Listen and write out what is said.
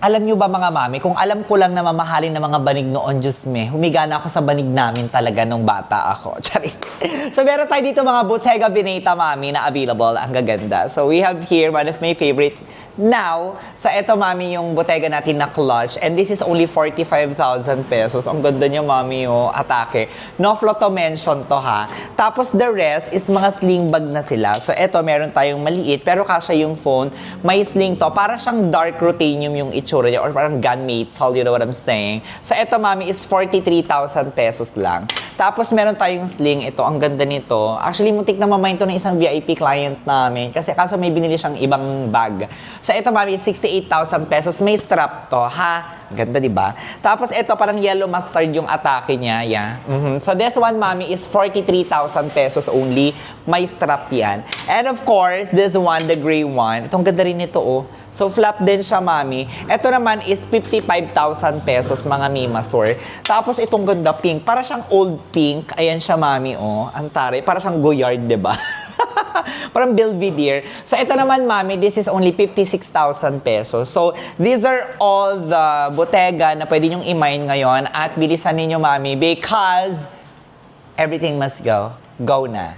Alam nyo ba mga mami, kung alam ko lang na mamahalin ng mga banig noon, Diyos me, humiga na ako sa banig namin talaga nung bata ako. Charit. So meron tayo dito mga Bottega Veneta, mami, na available. Ang gaganda. So we have here one of my favorite now. So eto, mami, yung Bottega natin na clutch. And this is only 45,000 pesos. Ang ganda niya, mami, oh. Atake. No float to mention to, ha. Tapos the rest is mga sling bag na sila. So eto, meron tayong maliit, pero kasya yung phone. May sling to. Para siyang dark ruthenium yung itsura niya, or parang gunmates, you know what I'm saying? So eto, mami, is 43,000 pesos lang. Tapos meron tayong sling. Ito, ang ganda nito. Actually, muntik na mamayin to ng isang VIP client namin. Kasi kaso may binili siyang ibang bag. So ito, mami, is 68,000 pesos. May strap to, ha? Ganda, di ba? Tapos ito, parang yellow mustard yung atake niya. Yeah. So this one, mami, is 43,000 pesos only. May strap yan. And of course, this one, the gray one. Itong ganda rin nito, oh. So flap din siya, mami. Ito naman is 55,000 pesos, mga mimasor. Tapos itong ganda, pink. Para siyang old pink. Ayan siya, mami, oh. Antare. Para siyang Goyard, di ba? Parang Belvedere. So, ito naman, mami, this is only 56,000 pesos. So, these are all the Bottega na pwede nyong i-mine ngayon at bilisan ninyo, mami, because everything must go. Go na.